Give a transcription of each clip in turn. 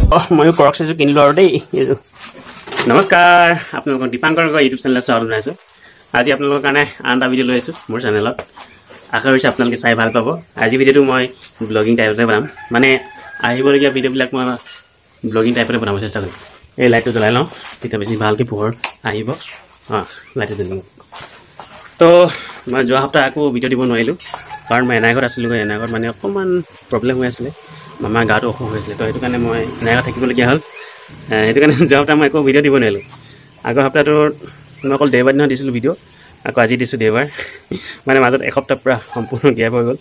মই কৰক সাইজো কিনিলো আৰু দেই নমস্কাৰ আপোনালোক দীপাংকৰৰ ইউটিউব চেনেলত স্বাগতম জনাইছো আজি আপোনালোকৰ কাৰণে আনটা ভিডিঅ' লৈ আছো মোৰ চেনেলত আশা কৰিছো আপোনালোকে চাই ভাল পাব আজি ভিডিঅ'টো মই ব্লগিং টাইপতে বনাম মানে আহিবলগীয়া ভিডিঅ'বিলাক মই ব্লগিং টাইপতে বনাব চেষ্টা কৰিম এই লাইটটো জ্বলাই লওঁ তেতিয়া বেছি ভালকৈ পোহৰ আহিব লাইটটো জ্বলাই তো মই যোৱা সপ্তাহ আকৌ ভিডিঅ' দিব নোৱাৰিলোঁ কাৰণ মই এনাইঘৰত আছিলোঁ এনাইঘৰত মানে অকণমান প্ৰব্লেম হৈ আছিলে মামাৰ গাটো অসুখ হৈছিলে তো সেইটো কাৰণে মই এনাইঘৰত থাকিবলগীয়া হ'ল সেইটো কাৰণে যোৱা সপ্তাহ মই একো ভিডিঅ' দিব নোৱাৰিলোঁ আগৰ সপ্তাহটো মই অকল দেওবাৰ দিনা দিছিলোঁ ভিডিঅ' আকৌ আজি দিছোঁ দেওবাৰ মানে মাজত এসপ্তাহ পূৰা সম্পূৰ্ণ গেপ হৈ গ'ল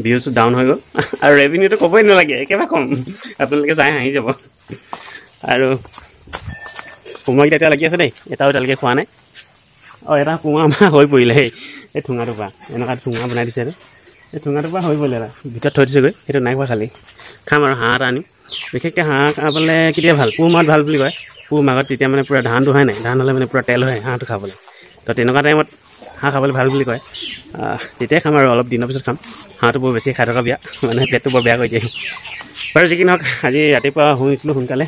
ভিউজটো ডাউন হৈ গ'ল আৰু ৰেভিনিউটো ক'বই নালাগে একেবাৰে কম আপোনালোকে চাই হাঁহি যাব আৰু কোমোৰাকেইটা এতিয়া লাগি আছে দেই এটাও এতিয়ালৈকে খোৱা নাই এটা কোমোৰা আমাৰ হৈ পৰিলে এই ঠুঙাটোৰ পৰা এনেকুৱা ঠুঙা বনাই দিছে আৰু এই ঠুঙাটোৰ পৰা হৈ পৰিলে এটা ভিতৰত থৈ দিছেগৈ সেইটো নাই খোৱা খালি খাম আৰু হাঁহ এটা আনিম বিশেষকৈ হাঁহ খাবলৈ কেতিয়া ভাল পুহ মাহত ভাল বুলি কয় পুহ মাঘত তেতিয়া মানে পূৰা ধানটো হয় নাই ধান হ'লে মানে পূৰা তেল হয় হাঁহটো খাবলৈ তো তেনেকুৱা টাইমত হাঁহ খাবলৈ ভাল বুলি কয় তেতিয়াই খাম আৰু অলপ দিনৰ পিছত খাম হাঁহটো বৰ বেছি খাই থকা বেয়া মানে পেটটো বৰ বেয়া কৰি দিয়ে বাৰু যি কি নহওক আজি ৰাতিপুৱা শুই উঠিলোঁ সোনকালে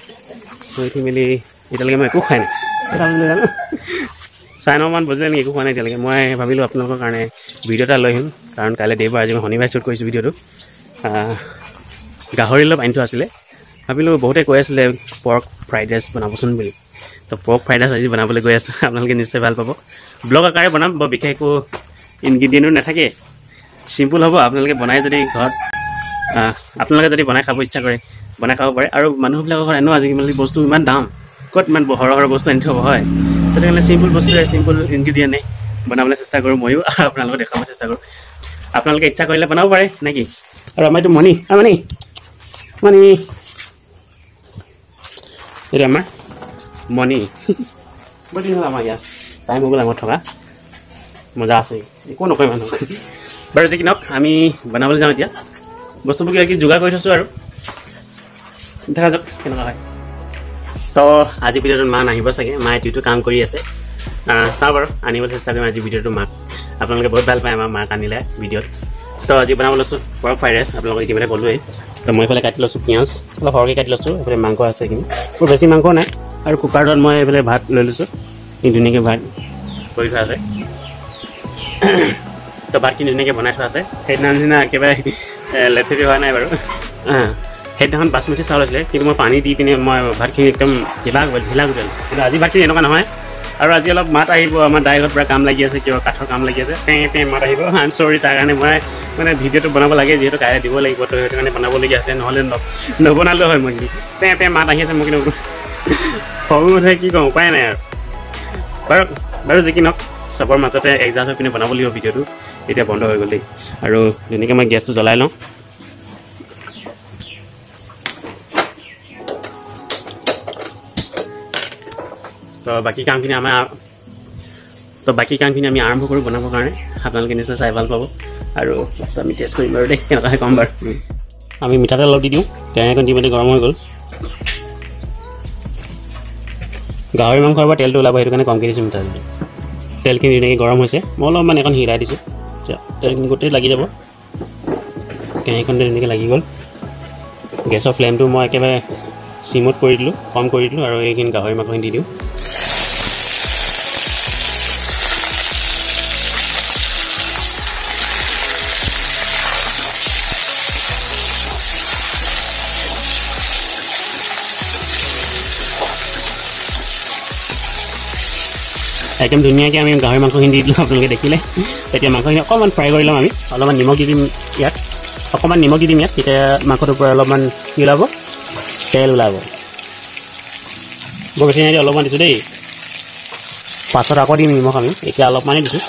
শুই উঠি মেলি এতিয়ালৈকে মই একো খাই নাই জানো 9:30 মান বজিলে নেকি একো খোৱা নাই এতিয়ালৈকে মই ভাবিলোঁ আপোনালোকৰ কাৰণে ভিডিঅ' এটা লৈ আহিম কাৰণ কাইলৈ দেওবাৰ আজি মই শনিবাৰে শ্বুট কৰিছোঁ ভিডিঅ'টো গাহৰি অলপ আনি থোৱা আছিলে ভাবিলোঁ বহুতে কৈ আছিলে পৰ্ক ফ্ৰাইড ৰাইচ বনাবচোন বুলি তো পৰ্ক ফ্ৰাইড ৰাইচ আজি বনাবলৈ গৈ আছোঁ আপোনালোকে নিশ্চয় ভাল পাব ব্লগ আকাৰে বনাম বৰ বিশেষ একো ইনগ্ৰিডিয়েণ্টো নাথাকে চিম্পুল হ'ব আপোনালোকে বনাই যদি ঘৰত আপোনালোকে যদি বনাই খাব ইচ্ছা কৰে বনাই খাব পাৰে আৰু মানুহবিলাকৰ ঘৰত এনেও আজিকালি বস্তু ইমান দাম ক'ত ইমান সৰহ বস্তু আনি থ'ব হয় সেইটো কাৰণে চিম্পুল বস্তুৰে চিম্পুল ইনগ্ৰিডিয়েণ্টেই বনাবলৈ চেষ্টা কৰোঁ ময়ো আপোনালোকক দেখাব চেষ্টা কৰোঁ আপোনালোকে ইচ্ছা কৰিলে বনাব পাৰে নেকি আৰু আমাৰ এইটো মণি মণি এইটো আমাৰ মণি বৰ দিন হ'ল আমাৰ ইয়াত টাইম হৈ গ'ল আমাৰ থকা মজা আছে একো নকয় মানুহক বাৰু যি কি নহওক আমি বনাবলৈ যাওঁ এতিয়া বস্তুবোৰ কিবা কিবি যোগাৰ কৰি থৈছোঁ আৰু দেখা যাওক কেনেকুৱা হয় তো আজি ভিডিঅ'টোত মা নাহিব চাগে মায়ে যিটো কাম কৰি আছে চাওঁ বাৰু আনিবলৈ চেষ্টা কৰিম আজি ভিডিঅ'টো মাক আপোনালোকে বহুত ভাল পায় আমাৰ মাক আনিলে ভিডিঅ'ত তো আজি বনাব লৈছোঁ পৰ্ক ফ্ৰাইড ৰাইচ আপোনালোকক ইতিমধ্যে ক'লোৱেই তো মই এইফালে কাটি লৈছোঁ পিঁয়াজ অলপ সৰহকৈ কাটি লৈছোঁ এইফালে মাংস আছে এইখিনি বৰ বেছি মাংস নাই আৰু কুকাৰটোত মই এইফালে ভাত লৈ লৈছোঁ ধুনীয়াকৈ ভাত কৰি থোৱা আছে তো ভাতখিনি ধুনীয়াকৈ বনাই থোৱা আছে সেইদিনা নিচিনা একেবাৰে লেথেৰি হোৱা নাই বাৰু সেইদিনাখন বাচমতি চাউল আছিলে কিন্তু মই পানী দি পিনে মই ভাতখিনি একদম ঢিলা কৰিলোঁ কিন্তু আজি ভাতখিনি এনেকুৱা নহয় আৰু আজি অলপ মাত আহিব আমাৰ দাইলত পূৰা কাম লাগি আছে কিবা কাঠৰ কাম লাগি আছে পেঁ মাত আহিব আই এম চৰি তাৰ কাৰণে মই মানে ভিডিঅ'টো বনাব লাগে যিহেতু কাইলৈ দিব লাগিব তো সেইটো কাৰণে বনাবলগীয়া আছে নহ'লে নবনালেও হয় মই কিন্তু পেঁ মাত আহি আছে মই কিন্তু খং উঠে কি কওঁ উপায় নাই আৰু বাৰু যি কি নহওক চবৰ মাজতে এডজাষ্ট হৈ পিনে বনাব লাগিব ভিডিঅ'টো এতিয়া বন্ধ হৈ গ'ল দেই আৰু ধুনীয়াকৈ মই গেছটো জ্বলাই লওঁ তো বাকী কামখিনি আমি আৰম্ভ কৰোঁ বনাবৰ কাৰণে আপোনালোকে নিশ্চয় চাই ভাল পাব আৰু আমি টেষ্ট কৰিম বাৰু দেই কেনেকুৱাহে ক'ম বাৰু আমি মিঠাতেল অলপ দি দিওঁ কেৰাহীখন দি মেলি গৰম হৈ গ'ল গাহৰি মাংসৰ পৰা তেলটো ওলাব সেইটো কাৰণে কমকৈ দিছোঁ মিঠাতেল তেলখিনি ধুনীয়াকৈ গৰম হৈছে মই অলপমান এখন হিৰাই দিছোঁ তেলখিনি গোটেই লাগি যাব কেৰাহীখন ধুনীয়াকৈ লাগি গ'ল গেছৰ ফ্লেমটো মই একেবাৰে চিমত কৰি দিলোঁ কম কৰি দিলোঁ আৰু এইখিনি গাহৰি মাংসখিনি দি দিওঁ একদম ধুনীয়াকৈ আমি গাহৰি মাংসখিনি দি দিলোঁ আপোনালোকে দেখিলে এতিয়া মাংসখিনি অকণমান ফ্ৰাই কৰি ল'ম আমি অলপমান নিমখ দি দিম ইয়াত তেতিয়া মাংসটোৰ পৰা অলপমান কি ওলাব তেল ওলাব বৰ বেছি নাই অলপমান দিছোঁ দেই পাছত আকৌ দিম নিমখ আমি এতিয়া অলপমানেই দিছোঁ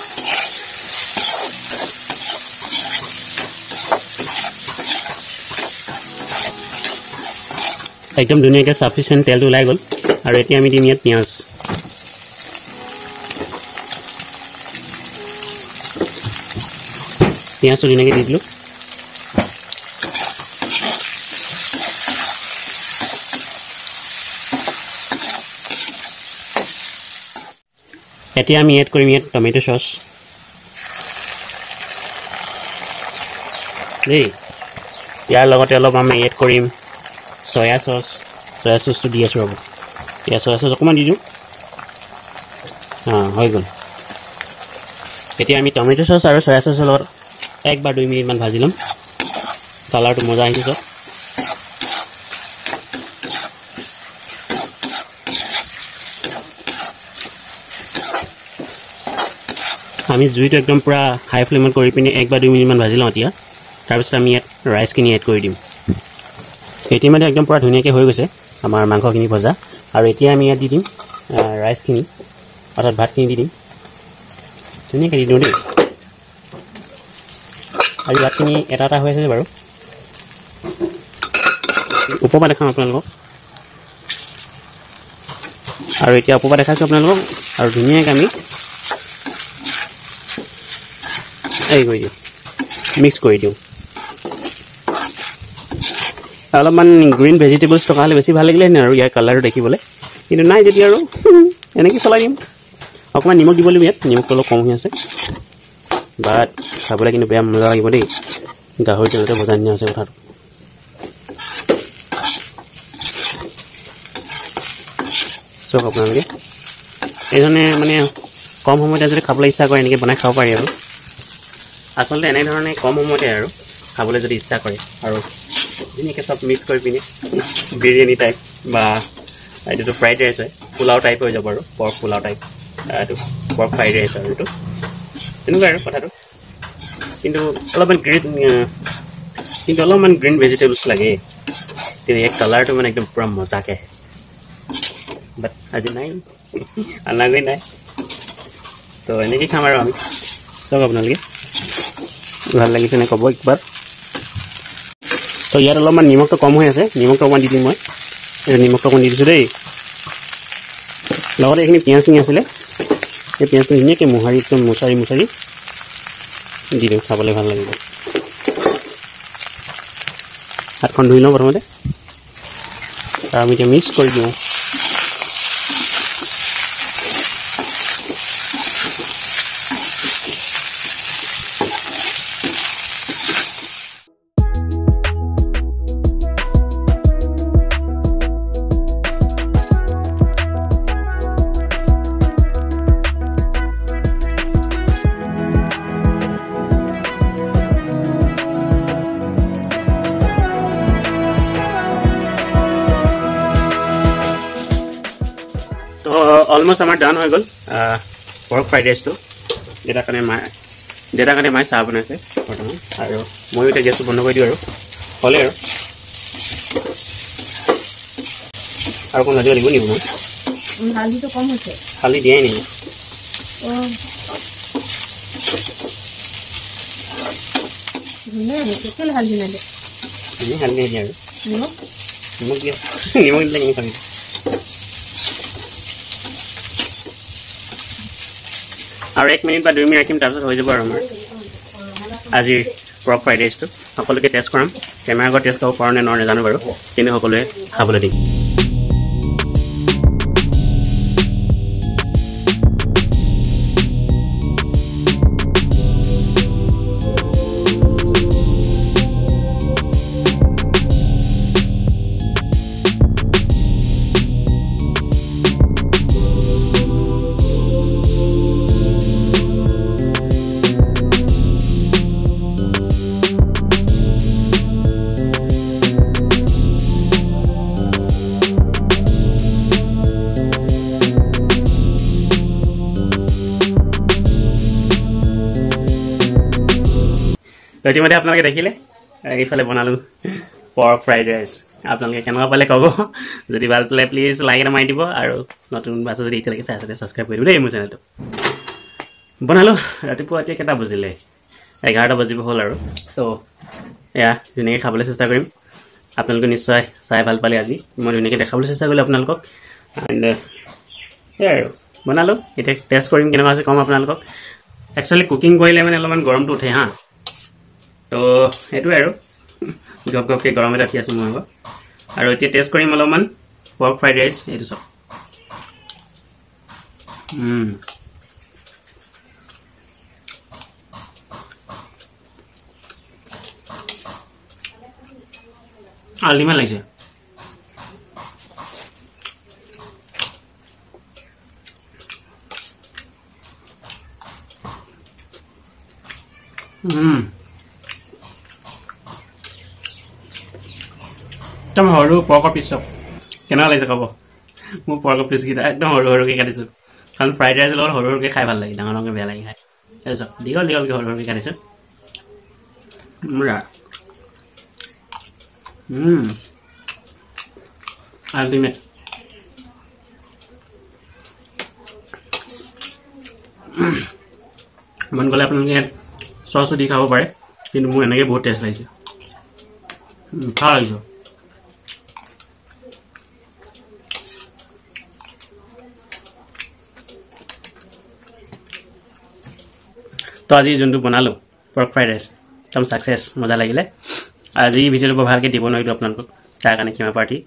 একদম ধুনীয়াকৈ চাফিচিয়েণ্ট তেলটো ওলাই গ'ল আৰু এতিয়া আমি দিম ইয়াত পিঁয়াজ পিঁয়াজটো ধুনীয়াকৈ দি দিলোঁ এতিয়া আমি এড কৰিম ইয়াত টমেটো চচ দেই ইয়াৰ লগতে অলপ আমি এড কৰিম সয়া চচটো দি আছোঁ ৰ'ব এতিয়া সয়া চচ অকণমান দি দিওঁ হৈ গ'ল এতিয়া আমি টমেটো চচ আৰু সয়া চচৰ লগত 1 বা 2 মিনিটমান ভাজি ল'ম কালাৰটো মজা আহিছে চব আমি জুইটো একদম পুৰা হাই ফ্লেমত কৰি পিনে 1 বা 2 মিনিটমান ভাজি লওঁ এতিয়া তাৰপিছত আমি ইয়াত ৰাইচখিনি এড কৰি দিম এতিয়া মানে একদম পুৰা ধুনীয়াকৈ হৈ গৈছে আমাৰ মাংসখিনি ভজা আৰু এতিয়া আমি ইয়াত দি দিম ৰাইচখিনি অৰ্থাৎ ভাতখিনি দি দিম ধুনীয়াকৈ দি দিওঁ দেই আৰু ভাতখিনি এটা হৈ আছে বাৰু ওপৰপা দেখাম আপোনালোকক আৰু এতিয়া ওপৰপা দেখাইছোঁ আপোনালোকক আৰু ধুনীয়াকৈ আমি এই কৰি দিওঁ মিক্স কৰি দিওঁ অলপমান গ্ৰীণ ভেজিটেবলছ থকা হ'লে বেছি ভাল লাগিলেহেঁতেন আৰু ইয়াৰ কালাৰটো দেখিবলৈ কিন্তু নাই যেতিয়া আৰু এনেকৈ চলাই দিম অকণমান নিমখ দিব লাগিব ইয়াত নিমখটো অলপ কম হৈ আছে বাট খাবলৈ কিন্তু বেয়া মজা লাগিব দেই গাহৰি তেলতে ভজা নিয়া আছে কথাটো চাওক আপোনালোকে এইধৰণে মানে কম সময়তে যদি খাবলৈ ইচ্ছা কৰে এনেকৈ বনাই খাব পাৰি আৰু আচলতে এনেধৰণে কম সময়তে আৰু খাবলৈ যদি ইচ্ছা কৰে আৰু ধুনীয়াকৈ চব মিক্স কৰি পিনে বিৰিয়ানী টাইপ বা এইটোতো ফ্ৰাইড ৰাইচ হয় পোলাও টাইপ হৈ যাব আৰু পৰ্ক পোলাও টাইপ এইটো পৰ্ক ফ্ৰাইড ৰাইচ আৰু এইটো তেনেকুৱা আৰু কথাটো কিন্তু অলপমান গ্ৰীণ ভেজিটেবলছ লাগে কিন্তু এই কালাৰটো মানে একদম পূৰা মজাকৈ আহে বাট আজি নাই আনাগৈ নাই তো এনেকৈ খাম আৰু আমি চাওক আপোনালোকে ভাল লাগিছে নে ক'ব একবাৰ তো ইয়াত অলপমান নিমখটো কম হৈ আছে নিমখটো অকণমান দি দিম মই নিমখটো অকণমান দি দিছোঁ দেই লগতে এইখিনি পিঁয়াজখিনি আছিলে এই পিঁয়াজটো ধুনীয়াকৈ মোহাৰি একদম মোচাৰি দি দিওঁ খাবলৈ ভাল লাগিব হাতখন ধুই লওঁ প্ৰথমতে আৰু আমি এতিয়া মিক্স কৰি দিওঁ অলমষ্ট আমাৰ ডান হৈ গ'ল পৰ্ক ফ্ৰাইড ৰাইচটো দেউতাৰ কাৰণে মায়ে চাহ বনাইছে বৰ্তমান আৰু ময়ো এতিয়া গেছটো বন্ধ কৰি দিওঁ আৰু হ'লে আৰু অকণ ভাজিব লাগিব নেকি মই হালধিটো কম হৈছে হালধি দিয়াই নেকি কেলে হালধি নাদে হালধি দিয়ে আৰু নিমখ দিলে কেনেকৈ খাবি আৰু 1 মিনিট বা 2 মিনিট ৰাখিম তাৰপিছত হৈ যাব আৰু আমাৰ আজিৰ পৰ্ক ফ্ৰাইড ৰাইচটো সকলোকে টেষ্ট কৰাম কেমেৰা আগত টেষ্ট কৰিব পাৰোঁ নে নোৱাৰোঁ নাজানো বাৰু কিন্তু সকলোৱে খাবলৈ দিম ইতিমধ্যে আপোনালোকে দেখিলে এইফালে বনালোঁ পৰ্ক ফ্ৰাইড ৰাইচ আপোনালোকে কেনেকুৱা পালে ক'ব যদি ভাল পালে প্লিজ লাইক এটা মাৰি দিব আৰু নতুন বাছ যদি এতিয়ালৈকে চাই আছে ছাবস্ক্ৰাইব কৰি দিব দেই মোৰ চেনেলটো বনালোঁ ৰাতিপুৱা এতিয়া কেইটা বাজিলে 11টা বাজিব হ'ল আৰু তো এয়া ধুনীয়াকৈ খাবলৈ চেষ্টা কৰিম আপোনালোকে নিশ্চয় চাই ভাল পালে আজি মই ধুনীয়াকৈ দেখাবলৈ চেষ্টা কৰিলোঁ আপোনালোকক এণ্ড এয়া আৰু বনালোঁ এতিয়া টেষ্ট কৰিম কেনেকুৱা আছে ক'ম আপোনালোকক একচুৱেলি কুকিং কৰিলে মানে অলপমান গৰমটো উঠে হা তো সেইটোৱে আৰু গপকৈ গৰম এটা উঠি আছোঁ মোৰ আগত আৰু এতিয়া টেষ্ট কৰিম অলপমান পৰ্ক ফ্ৰাইড ৰাইচ এইটো চাওক আল্টিমেট লাগিছে একদম সৰু পৰ্কৰ পিছ কেনেকুৱা লাগিছে ক'ব মোৰ পৰ্কৰ পিছকেইটা একদম সৰু সৰুকৈ কাটিছোঁ কাৰণ ফ্ৰাইড ৰাইচৰ লগত সৰু সৰুকৈ খাই ভাল লাগে ডাঙৰ ডাঙৰকৈ বেয়া লাগে খাই তাৰপিছত দীঘল দীঘলকৈ সৰু সৰুকৈ কাটিছোঁ আল্টিমেট মন গ'লে আপোনালোকে ইয়াত চচো দি খাব পাৰে কিন্তু মোৰ এনেকৈ বহুত টেষ্ট লাগিছে মিঠা লাগিছে তো আজি যোনটো বনালোঁ পৰ্ক ফ্ৰাইড ৰাইচ একদম ছাকচেছ মজা লাগিলে আজি ভিডিঅ'টো বৰ ভালকৈ দিব নোৱাৰিলোঁ আপোনালোকক তাৰ কাৰণে ক্ষমা প্ৰাৰ্থী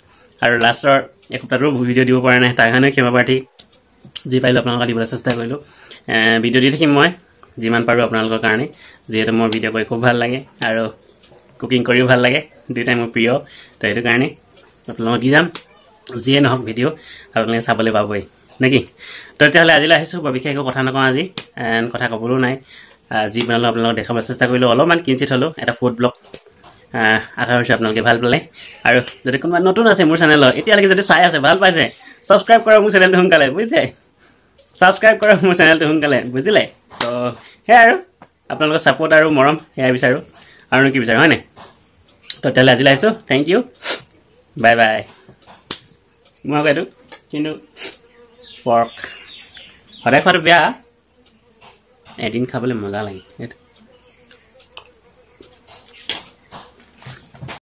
আৰু লাষ্টৰ এসপ্তাহটো ভিডিঅ' দিব পৰা নাই তাৰ কাৰণে ক্ষমা প্ৰাৰ্থী যি পাৰিলোঁ আপোনালোকক দিবলৈ চেষ্টা কৰিলোঁ ভিডিঅ' দি থাকিম মই যিমান পাৰোঁ আপোনালোকৰ কাৰণে যিহেতু মোৰ ভিডিঅ' কৰি খুব ভাল লাগে আৰু কুকিং কৰিও ভাল লাগে দুয়োটাই মোৰ প্ৰিয় তো সেইটো কাৰণে আপোনালোকক দি যাম যিয়ে নহওক ভিডিঅ' আপোনালোকে চাবলৈ পাবই নেকি তো তেতিয়াহ'লে আজিলৈ আহিছোঁ বৰ বিশেষ একো কথা নকওঁ আজি কথা ক'বলৈও নাই যি বনালোঁ আপোনালোকক দেখাবলৈ চেষ্টা কৰিলোঁ অলপমান কিঞ্চিত হ'লেও এটা ফুড ব্লগ আশা কৰিছোঁ আপোনালোকে ভাল পালে আৰু যদি কোনোবা নতুন আছে মোৰ চেনেলত এতিয়ালৈকে যদি চাই আছে ভাল পাইছে ছাবস্ক্ৰাইব কৰক মোৰ চেনেলটো সোনকালে বুজিছে ছাবস্ক্ৰাইব কৰক মোৰ চেনেলটো সোনকালে বুজিলে তো সেয়াই আৰু আপোনালোকৰ ছাপোৰ্ট আৰু মৰম সেয়াই বিচাৰোঁ আৰুনো কি বিচাৰোঁ হয়নে তো তেতিয়াহ'লে আজিলৈ আহিছোঁ থেংক ইউ বাই বাই মই আকৌ এইটো কিন্তু পৰ্ক সদায় খোৱাটো বেয়া এদিন খাবলৈ মজা লাগে সেইটো